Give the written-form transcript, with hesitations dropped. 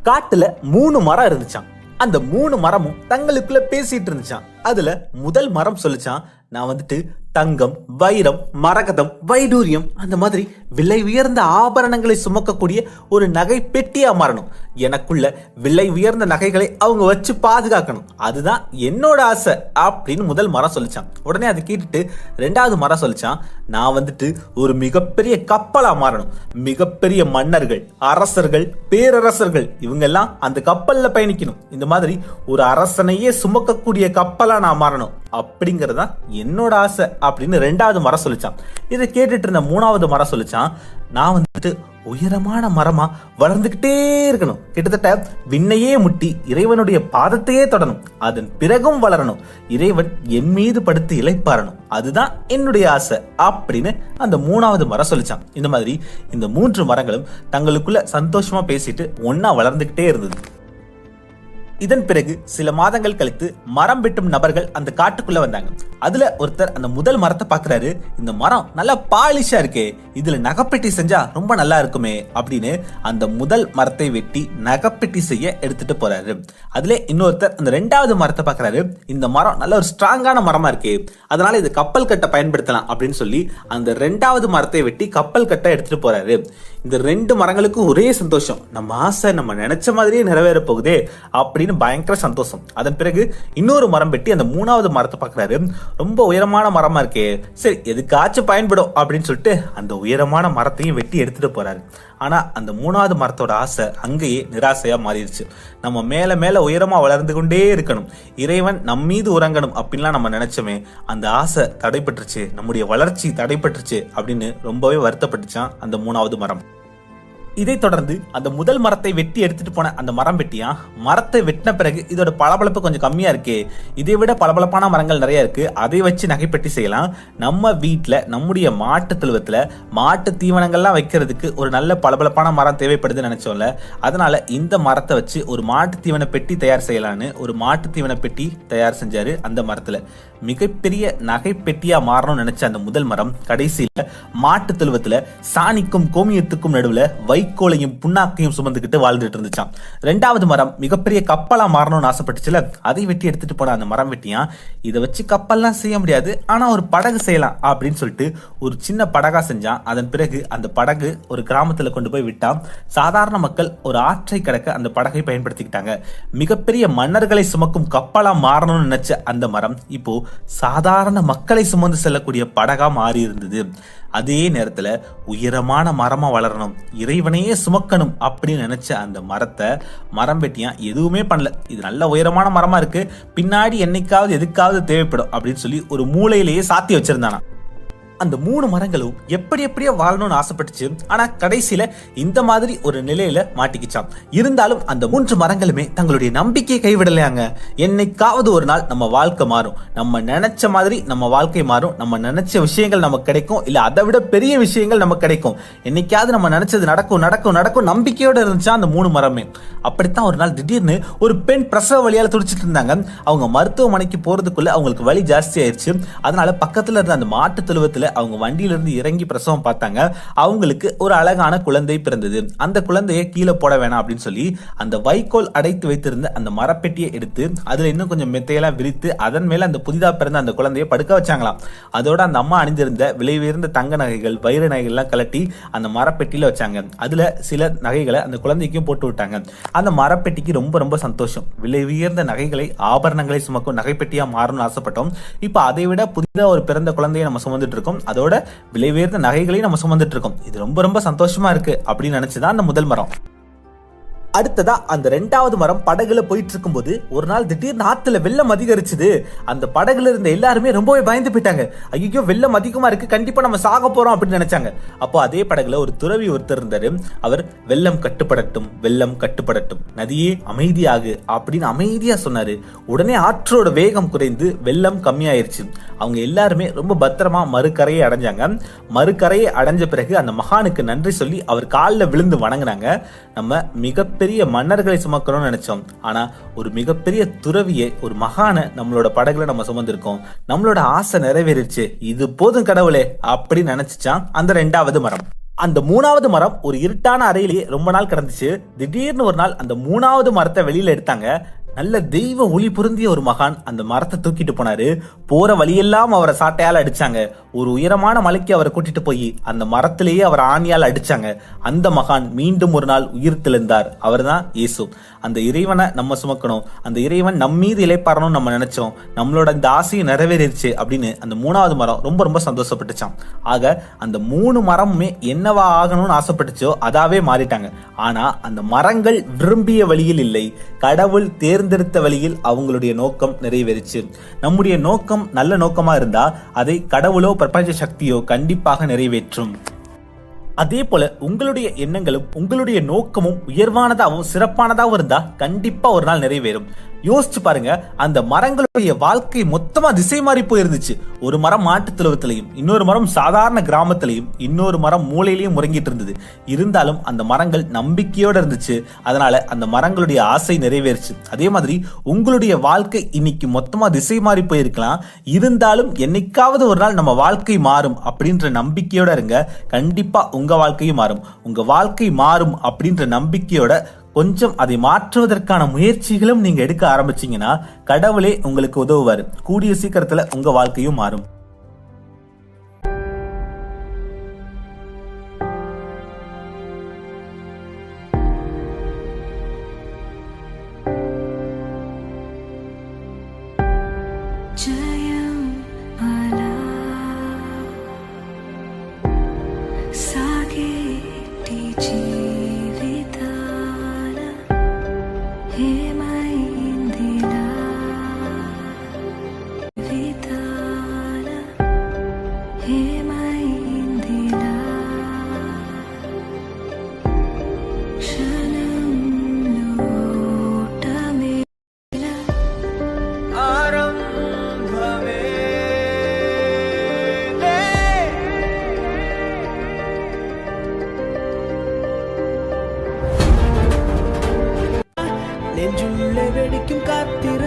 காட்டுல 3 மரம் இருந்துச்சான். அந்த 3 மரமும் தங்களுக்குள்ள பேசிட்டு இருந்துச்சான். அதுல முதல் மரம் சொல்லிச்சான், நான் வந்துட்டு தங்கம், வைரம், மரகதம், வைடூரியம் அந்த மாதிரி விலை உயர்ந்த ஆபரணங்களை சுமக்கக்கூடிய ஒரு நகை பெட்டியா மாறணும். எனக்குள்ள விலை உயர்ந்த நகைகளை அவங்க வச்சு பாதுகாக்கணும். அதுதான் என்னோட ஆசை அப்படின்னு முதல் மரம் சொல்லிச்சான். உடனே அதை கேட்டுட்டு 2வது மரம் சொல்லிச்சான், நான் வந்துட்டு ஒரு மிகப்பெரிய கப்பலா மாறணும். மிகப்பெரிய மன்னர்கள், அரசர்கள், பேரரசர்கள் இவங்க எல்லாம் அந்த கப்பல்ல பயணிக்கணும். இந்த மாதிரி ஒரு அரசனையே சுமக்கக்கூடிய கப்பலா நான் மாறணும் அப்படிங்கறதா என்னோட ஆசை அப்படின்னு 2வது மரம் சொல்லிச்சான். இதை கேட்டுட்டு இருந்த 3வது மரம் சொல்லிச்சான், நான் வந்துட்டு உயரமான மரமா வளர்ந்துகிட்டே இருக்கணும். கிட்டத்தட்ட விண்ணையே முட்டி இறைவனுடைய பாதத்தையே தொடணும். அதன் பிறகும் வளரணும். இறைவன் என் மீது படுத்து இளைப்பாறணும். அதுதான் என்னுடைய ஆசை அப்படின்னு அந்த 3வது மரம் சொல்லிச்சான். இந்த மாதிரி இந்த 3 மரங்களும் தங்களுக்குள்ள சந்தோஷமா பேசிட்டு ஒன்னா வளர்ந்துகிட்டே இருந்தது. இதன் பிறகு சில மாதங்கள் கழித்து மரம் வெட்டும் நபர்கள் அந்த காட்டுக்குள்ள வந்தாங்க. அதுல ஒருத்தர் அந்த முதல் மரத்தை பாக்குறாரு. இந்த மரம் நல்லா பாலிஷா இருக்கே, இதுல நகைப்பெட்டி செஞ்சா ரொம்ப நல்லா இருக்குமே அப்படின்னு அந்த முதல் மரத்தை வெட்டி நகைப்பெட்டி செய்ய எடுத்துட்டு போறாரு. அதுல இன்னொருத்தர் அந்த 2வது மரத்தை பாக்குறாரு. இந்த மரம் நல்ல ஒரு ஸ்ட்ராங்கான மரமா இருக்கு, அதனால இது கப்பல் கட்ட பயன்படுத்தலாம் அப்படின்னு சொல்லி அந்த 2வது மரத்தை வெட்டி கப்பல் கட்ட எடுத்துட்டு போறாரு. இந்த 2 மரங்களுக்கும் ஒரே சந்தோஷம், நம்ம ஆசை நம்ம நினைச்ச மாதிரியே நிறைவேற போகுதே அப்படின்னு பயங்கர சந்தோஷம். அதன் பிறகு இன்னொரு மரம் வெட்டி அந்த 3வது மரத்தை பாக்குறாரு. ரொம்ப உயரமான மரமா இருக்கே, சரி எதுக்காச்சும் பயன்படும் அப்படின்னு சொல்லிட்டு அந்த உயரமான மரத்தையும் வெட்டி எடுத்துட்டு போறாரு. ஆனா அந்த 3வது மரத்தோட ஆசை அங்கேயே நிராசையா மாறிடுச்சு. நம்ம மேல மேல உயரமா வளர்ந்து கொண்டே இருக்கணும், இறைவன் நம் மீது உறங்கணும் அப்படின்லாம் நம்ம நினைச்சோமே, அந்த ஆசை தடைப்பட்டுருச்சு, நம்முடைய வளர்ச்சி தடைப்பட்டுருச்சு அப்படின்னு ரொம்பவே வருத்தப்பட்டுச்சான் அந்த 3வது மரம். இதை தொடர்ந்து அந்த முதல் மரத்தை வெட்டி எடுத்துட்டு போன அந்த மரம் வெட்டியா, மரத்தை வெட்டின பிறகு இதோட பளபளப்பு கொஞ்சம் கம்மியா இருக்கு, இதை விட பளபளப்பான மரங்கள் நிறைய இருக்கு, அதை வச்சு நகைப்பெட்டி செய்யலாம். நம்ம வீட்டுல நம்முடைய மாட்டு தொழுவத்துல மாட்டு தீவனங்கள்லாம் வைக்கிறதுக்கு ஒரு நல்ல பளபளப்பான மரம் தேவைப்படுதுன்னு நினைச்சோம்ல, அதனால இந்த மரத்தை வச்சு ஒரு மாட்டு தீவன பெட்டி தயார் செய்யலான்னு ஒரு மாட்டு தீவன பெட்டி தயார் செஞ்சாரு. அந்த மரத்துல மிகப்பெரிய நகைப்பெட்டியா மாறணும்னு நினைச்ச அந்த முதல் மரம் கடைசியில மாட்டு தொழுவத்துல சாணிக்கும் கோமியத்துக்கும் நடுவுல வைக்கோலையும் புண்ணாக்கையும் சுமந்துக்கிட்டு வாழ்ந்துட்டு இருந்துச்சான். 2வது மரம் மிகப்பெரிய கப்பலா மாறணும்னு ஆசைப்பட்டுச்சுல, அதை வெட்டி எடுத்துட்டு போன அந்த மரம் வெட்டியா, இதை வச்சு கப்பல்லாம் செய்ய முடியாது, ஆனா ஒரு படகு செய்யலாம் அப்படின்னு சொல்லிட்டு ஒரு சின்ன படகா செஞ்சான். அதன் பிறகு அந்த படகு ஒரு கிராமத்துல கொண்டு போய் விட்டான். சாதாரண மக்கள் ஒரு ஆற்றை கடக்க அந்த படகை பயன்படுத்திக்கிட்டாங்க. மிகப்பெரிய மன்னர்களை சுமக்கும் கப்பலா மாறணும்னு நினைச்ச அந்த மரம் இப்போ சாதாரண மக்களை சுமந்து செல்லக்கூடிய படகா மாறி இருந்தது. அதே நேரத்துல உயரமான மரமா வளரணும், இறைவனையே சுமக்கணும் அப்படின்னு நினைச்ச அந்த மரத்தை மரம் வெட்டியா எதுவுமே பண்ணல. இது நல்ல உயரமான மரமா இருக்கு, பின்னாடி என்னைக்காவது எதுக்காவது தேவைப்படும் அப்படின்னு சொல்லி ஒரு மூலையிலேயே சாத்தி வச்சிருந்தானா. அந்த 3 மரங்களும் எப்படியோ வாழணும்னு ஆசைப்பட்டுச்சு. ஆனா கடைசியில இந்த மாதிரி ஒரு நிலையில மாட்டிக்கிச்சான். இருந்தாலும் அந்த 3 மரங்களுமே தங்களுடைய நம்பிக்கையை கைவிடலையாங்க. என்னைக்காவது ஒரு நாள் நம்ம வாழ்க்கை மாறும், நம்ம நினைச்ச மாதிரி நம்ம வாழ்க்கை மாறும், நம்ம நினைச்ச விஷயங்கள் நமக்கு கிடைக்கும், இல்ல அதை விட பெரிய விஷயங்கள் நமக்கு கிடைக்கும். என்னைக்காவது நம்ம நினைச்சது நடக்கும் நடக்கும் நடக்கும் நம்பிக்கையோட இருந்துச்சா அந்த 3 மரமே. அப்படித்தான் ஒரு நாள் திடீர்னு ஒரு பெண் பிரசவ வலியால துடிச்சிட்டு இருந்தாங்க. அவங்க மருத்துவமனைக்கு போறதுக்குள்ள அவங்களுக்கு வலி ஜாஸ்தி ஆயிடுச்சு. அதனால பக்கத்துல இருந்த அந்த மாட்டு தொழுவத்துல அவங்க வண்டியில இருந்து இறங்கி பிரசவம் பார்த்தாங்க. அவங்களுக்கு ஒரு அழகான குழந்தை பிறந்தது. அந்த குழந்தையை கீழே போட வேணாம் அப்படின்னு சொல்லி அந்த வைக்கோல் அடைத்து வைத்திருந்த அந்த மரப்பெட்டியை எடுத்து அதுல இன்னும் கொஞ்சம் மெத்தையெல்லாம் விரித்து அதன் மேல அந்த புதிதா பிறந்த அந்த குழந்தையை படுக்க வச்சாங்களாம். அதோட அந்த அம்மா அணிந்திருந்த விலை உயர்ந்த தங்க நகைகள், வைர நகைகள் எல்லாம் கலட்டி அந்த மரப்பெட்டியில வச்சாங்க. அதுல சில நகைகளை அந்த குழந்தைக்கும் போட்டு விட்டாங்க. அந்த மரப்பெட்டிக்கு ரொம்ப ரொம்ப சந்தோஷம். விலை உயர்ந்த நகைகளை, ஆபரணங்களை சுமக்கும் நகைப்பெட்டியா மாறணும்னு ஆசைப்பட்டோம். இப்ப அதை விட புதிதா ஒரு பிறந்த குழந்தையை நம்ம சுமந்துட்டு இருக்கோம், அதோட விலை உயர்ந்த நகைகளையும் நம்ம சுமந்துட்டு இருக்கோம். இது ரொம்ப ரொம்ப சந்தோஷமா இருக்கு அப்படின்னு நினைச்சுதான் அந்த முதல் மரம். அடுத்ததா அந்த 2வது மரம் படகுல போயிட்டு இருக்கும் போது ஒரு நாள் திடீர்னு ஆத்துல வெள்ளம் அதிகரிச்சுது. அந்த படகுல இருந்த எல்லாருமே ரொம்பவே பயந்து போயிட்டாங்க. ஐயோ வெள்ளம் அதிகமா இருக்கு, கண்டிப்பா நம்ம சாக போறோம் அப்படின்னு நினைச்சாங்க. அப்போ அதே படகுல ஒரு துறவி ஒருத்தர் இருந்தாரு. அவர் வெள்ளம் கட்டுப்படட்டும், வெள்ளம் கட்டுப்படட்டும், நதியே அமைதியாகு அப்படின்னு அமைதியா சொன்னாரு. உடனே ஆற்றோட வேகம் குறைந்து வெள்ளம் கம்மியாயிருச்சு. அவங்க எல்லாருமே ரொம்ப பத்திரமா மறுக்கரையை அடைஞ்சாங்க. மறுக்கரையை அடைஞ்ச பிறகு அந்த மகானுக்கு நன்றி சொல்லி அவர் காலில் விழுந்து வணங்கினாங்க. நம்ம மிகப்பெரிய மன்னர்களை சுமக்கணும்னு நினைச்சோம், ஆனா ஒரு மிகப்பெரிய துறவியை, ஒரு மகானை நம்மளோட படகுல நம்ம சுமந்திருக்கோம், நம்மளோட ஆசை நிறைவேறிச்சு, இது போதும் கடவுளே அப்படின்னு நினைச்சுச்சான் அந்த 2வது மரம். அந்த 3வது மரம் ஒரு இருட்டான அறையிலேயே ரொம்ப நாள் கிடந்துச்சு. திடீர்னு ஒரு நாள் அந்த 3வது மரத்தை வெளியில எடுத்தாங்க. நல்ல தெய்வ ஒளி பொருந்திய ஒரு மகான் அந்த மரத்தை தூக்கிட்டு போனாரு. போற வழியெல்லாம் அவரை சாட்டையால அடிச்சாங்க. ஒரு உயரமான மலைக்கு அவரை கூட்டிட்டு போய் அந்த மரத்திலேயே அவர் ஆணியால் அடிச்சாங்க. அந்த மகான் மீண்டும் ஒரு நாள் உயிர் தெழுந்தார். அவர் தான் இயேசு. அந்த இறைவனை நம்ம சுமக்கணும், அந்த இறைவன் நம்ம மீது இளைப்பாறணும்னு நம்ம நினைச்சோம். நம்மளோட இந்த ஆசையை நிறைவேறிடுச்சு அப்படின்னு அந்த 3வது மரம் ரொம்ப ரொம்ப சந்தோஷப்பட்டுச்சான். ஆக அந்த 3 மரமுமே என்னவா ஆகணும்னு ஆசைப்பட்டுச்சோ அதாவே மாறிட்டாங்க. ஆனா அந்த மரங்கள் விரும்பிய வழியில் இல்லை, கடவுள் தேர்ந்தெடுத்த வழியில் அவங்களுடைய நோக்கம் நிறைவேறிச்சு. நம்முடைய நோக்கம் நல்ல நோக்கமா இருந்தா அதை கடவுளோ பிரபஞ்ச சக்தியோ கண்டிப்பாக நிறைவேற்றும். அதே போல உங்களுடைய எண்ணங்களும் உங்களுடைய நோக்கமும் உயர்வானதாகவும் சிறப்பானதாகவும் இருந்தா கண்டிப்பா ஒரு நாள் நிறைவேறும். யோசிச்சு பாருங்க, அந்த மரங்களுடைய வாழ்க்கை மொத்தமா திசை மாறி போயிருந்துச்சு. ஒரு மரம் மாட்டுத் தொழுவத்திலையும், இன்னொரு மரம் சாதாரண கிராமத்திலையும், இன்னொரு மரம் மூலையிலையும் முறங்கிட்டு இருந்தது. இருந்தாலும் அந்த மரங்கள் நம்பிக்கையோட இருந்துச்சு. அதனால அந்த மரங்களுடைய ஆசை நிறைவேறுச்சு. அதே மாதிரி உங்களுடைய வாழ்க்கை இன்னைக்கு மொத்தமா திசை மாறி போயிருக்கலாம். இருந்தாலும் என்னைக்காவது ஒரு நாள் நம்ம வாழ்க்கை மாறும் அப்படின்ற நம்பிக்கையோட இருங்க. கண்டிப்பா உங்க வாழ்க்கையும் மாறும். உங்க வாழ்க்கை மாறும் அப்படின்ற நம்பிக்கையோட கொஞ்சம் அதை மாற்றுவதற்கான முயற்சிகளும் நீங்க எடுக்க ஆரம்பிச்சீங்கன்னா கடவுளே உங்களுக்கு உதவுவாரு. கூடிய சீக்கிரத்துல உங்க வாழ்க்கையும் மாறும். ஜெயம் அலா சாகேட்டி ஜீவிதால ஹேமைந்திலா விதால ஹேமைந்திலா ஷனம் லோட்டமே நெஞ்சுள்ளே வெடிக்கும் காத்திர